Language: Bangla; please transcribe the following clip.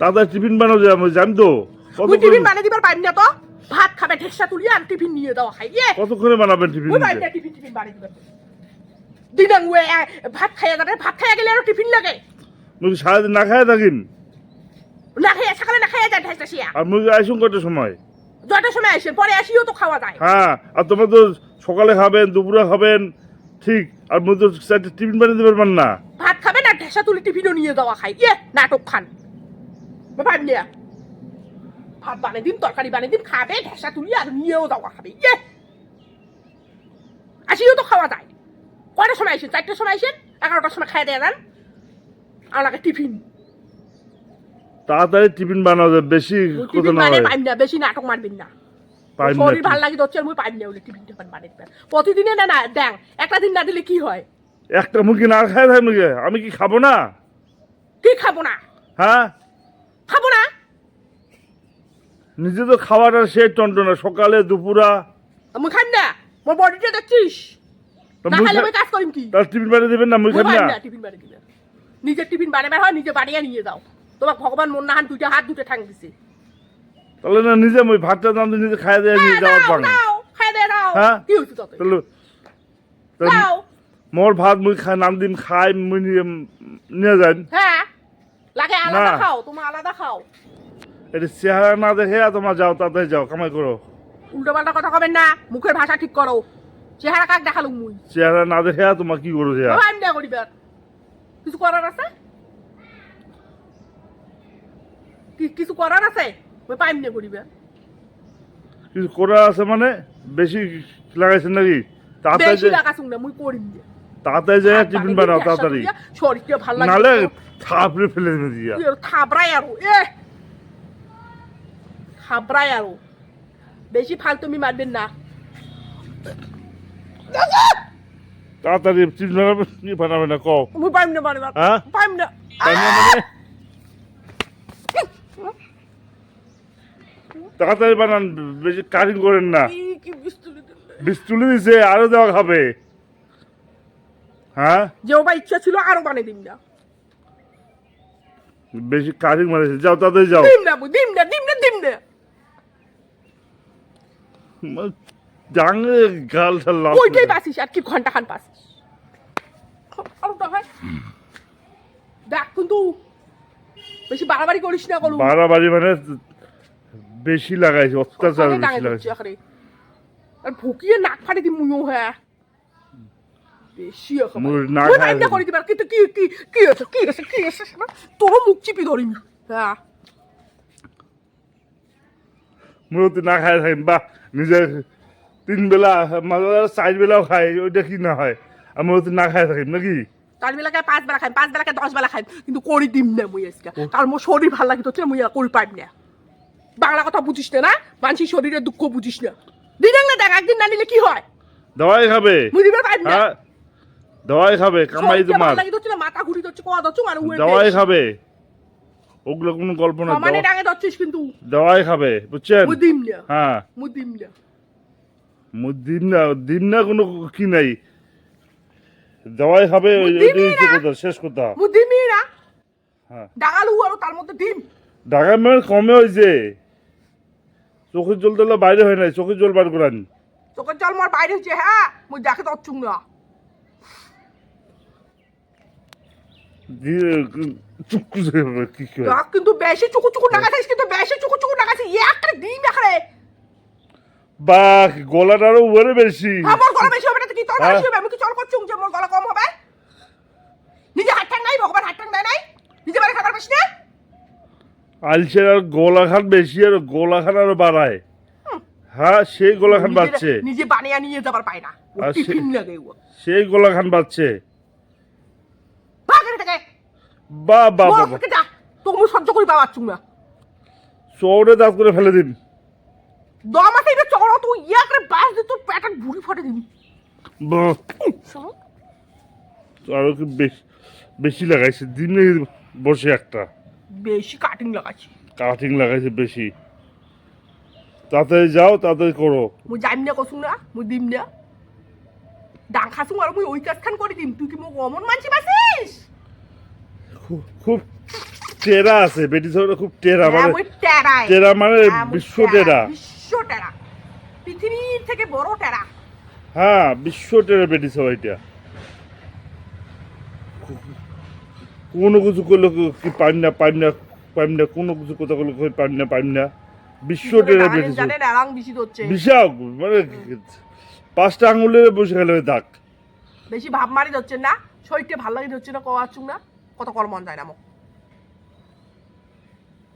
তাড়াতাড়ি টিফিন বানাও যে আমি জানি তো মুই টিফিন বানিয়ে দিবার পাইম না তো ভাত খাবে ঢেকসা তুলি আর টিফিন নিয়ে দাও খাই কতক্ষণে বানাবেন টিফিন মুই পাইম না টিফিন বানিয়ে দিবার দিদাং ভাত খাইয়া যাবে ভাত খাইয়া গেলে আরো টিফিন লাগে মুই সারাদিন না খাইয়া থাকিন না খাইয়া সকালে না খাইয়া যায় ঢেকসা শিয়া আর মুই আইসুন কত সময় যত সময় আসেন পরে আসিও তো খাওয়া যায় হ্যাঁ আর তোমরা তো সকালে খাবেন দুপুরে খাবেন ঠিক আর মুই তো টিফিন বানিয়ে দিতে পারবেন না ভাত খাবে না ঢেকসা তুলি টিফিনও নিয়ে যাওয়া খাই নাটক খান পাইম না ভাত বানিয়ে দিন তরকারি বানিয়ে দিন খাবে ঢেকসা তুলি আর নিয়েও যাওয়া খাবে আসিও তো খাওয়া যায় কয়টার সময় আসেন 4টার সময় আসেন 11টার সময় খাই দেয়া যান আপনাকে টিফিন তাড়াতাড়ি টিফিন বানাও যায় বেশি কথা না হয় পাইম না বেশি নাটক মারবেন না শরীর ভালো লাগে তো মুই পাইম না বলে টিফিন বানিয়ে দেবেন প্রতিদিনে না না দেন একটা দিন না দিলে কি হয় একটা মুখি না খাই থাকি মুখে আমি কি খাবো না কি খাবো না হ্যাঁ খাবো না নিজে তো খাওয়াটা সে টন্টনা সকালে দুপুরা আমি খাই না মোর বডিটা দেখছিস না খাইলে আমি কাজ করিম কি তার টিফিন বানিয়ে দিবেন না মুই খাই না টিফিন বানিয়ে দিবেন নিজের টিফিন বানাবার হয় নিজে বানিয়ে নিয়ে যাও তোমার ভগবান মন না হান দুইটা হাত দুটো ঠাং দিছে তাহলে না নিজে মুই ভাতটা দাম দিয়ে নিজে খাই দিয়ে নিয়ে যাওয়ার পাং খাই দে নাও হ্যাঁ কি হইছে তোতে তাহলে মোর ভাত মুই খাই নাম দিন খাই মুই নিয়ে যাই হ্যাঁ লাগে আলাদা খাও তোমার আলাদা খাও এটা চেহারা না দেখে তোমার যাও তাতে যাও কামাই করো উল্টো পাল্টা কথা কবেন না মুখের ভাষা ঠিক করো চেহারা কাক দেখালুম মুই চেহারা না দেখে তোমার কি করো যে আমি না করিবার কিছু করার আছে কিছু করার আছে ওই পাইম না করিবার কিছু করা আছে মানে বেশি লাগাইছেন নাকি বেশি লাগাছুম না মুই করিম না তাড়াতাড়ি যায় টিফিন বানাও তাড়াতাড়ি শরীরটা ভালো লাগে নালে থাপড়ে ফেলে দেবে দিয়া থাবড়াই আরো থাবড়াই আরো বেশি ফালতুমি মারবেন না তাড়াতাড়ি টিফিন বানাবে না কও মুই পাইম না বানাবার হ্যাঁ পাইম না মানে তাড়াতাড়ি বানান বেশি কাটিং করেন না বিস্তুলি দিছে আরো দেওয়া খাবে হ্যাঁ যে ওবা ইচ্ছা ছিল আরো বানিয়ে দিম না বেশি কাটিং মারেছে যাও তাড়াতাড়ি যাও দিম না দিম না দিম না দিম না জাঙ্গে গাল ঠাল্লা ওইটাই পাসিস আর কি ঘন্টা খান পাসিস দেখ কিন্তু বেশি বাড়াবাড়ি করিস না করু বাড়াবাড়ি মানে বেশি লাগাইছে অত্যাচার বেশি লাগাইছে আর ভুকিয়ে নাক ফাটে দি মুইও হ্যাঁ বেশি না খাই করে দিবার কিন্তু কি কি কি আছে কি আছে কি আছে তোর মুখ চিপি ধরিম হ্যাঁ মুরতি না খাই থাকেন বা নিজে 3 বেলা মাঝে 4 বেলাও খাই ওইটা কি না হয় আর মুরতি না খাই থাকেন নাকি 4 বেলা খাই 5 বেলা খাই 5 বেলা খাই 10 বেলা খাই কিন্তু করি দিম না মুই আজকে কারণ মোর শরীর ভালো লাগে তো মুই করি পাইম না বাংলা কথা বুঝিস না মানুষের শরীরের দুঃখ বুঝিস না দিন না দেখ একদিন না নিলে কি হয় দওয়াই খাবে মুই দিবার পাইম না দওয়াই খাবে কামাই তোমার ভালো লাগে তো মাথা ঘুরি তো কোয়া দচ্ছ মানে দওয়াই খাবে ওগুলো কোনো গল্প না মানে ডাঙে দচ্ছিস কিন্তু দওয়াই খাবে বুঝছেন মুই দিম না হ্যাঁ মুই দিম না দিন না কোনো কি নাই দওয়াই খাবে শেষ কথা মুই দিমই না হ্যাঁ ডাঙালু আর তার মধ্যে ডিম ঢাকা মেয়ে কমে হয়েছে চোখের জল দিলে বাইরে হয় নাই চোখের জল বার করান চোখের জল মোর বাইরে হচ্ছে হ্যাঁ মুই দেখে দচ্ছুং না কিন্তু বেশি চুকু চুকু লাগাছিস কিন্তু বেশি চুকু চুকু লাগাছিস একটা ডিম এখানে বা গলাটারও উপরে বেশি আমার গলা বেশি হবে না কি তোর বেশি হবে আমি কি চল করছুং যে মোর গলা কম হবে নিজে হাত ঠাং নাই ভগবান হাত ঠাং দেয় নাই নিজে বাড়ি খাবার পাস না আলসের আর গোলাখান বেশি আর গোলাখান আরো বাড়ায় হ্যাঁ সেই গোলাখান বাড়ছে নিজে বানিয়ে নিয়ে যাবার পায় না টিফিন লাগে সেই গোলাখান বাড়ছে ভাগের থেকে বা বা বা তুমি সহ্য করি পাওয়াচ্ছুং না চৌড়ে দাঁত করে ফেলে দিন দম আছে এটা চড়া তুই ইয়া করে বাস দিয়ে তোর পেটের ভুঁড়ি ফাটে দিবি আরো কি বেশি লাগাইছে দিনে বসে একটা বেশি কাটিং লাগাইছে বেশি তাড়াতাড়ি যাও তাড়াতাড়ি করো মুই যাইম না কসুং না মুই দিম না ডাং খাসুং আর মুই ওই কাজ খান করে দিম তুই কি মোক অমন মানছি বাসিস খুব টেরা আছে, বেটি ছেলেটা খুব টেরা, মানে ওই টেরায় টেরা মানে বিশ্ব টেরা। বিশ্ব টেরা, পৃথিবীর থেকে বড় টেরা। হ্যাঁ, বিশ্ব টেরা বেটি ছেলে এটা। কোনো কিছু করলে কি পাইম না পাইম না পাইম না, কোনো কিছু কথা করলে পাইম না বিশ্ব টেরা বেটি ছেলে। জানেন আরাম বেশি হচ্ছে, বিশাল মানে 5টা আঙুলের বসে গেলে দাগ। বেশি ভাব মারি হচ্ছে না, শরীরটা ভালো লাগে হচ্ছে না, কওয়া না কত কর মন যায় না মোক।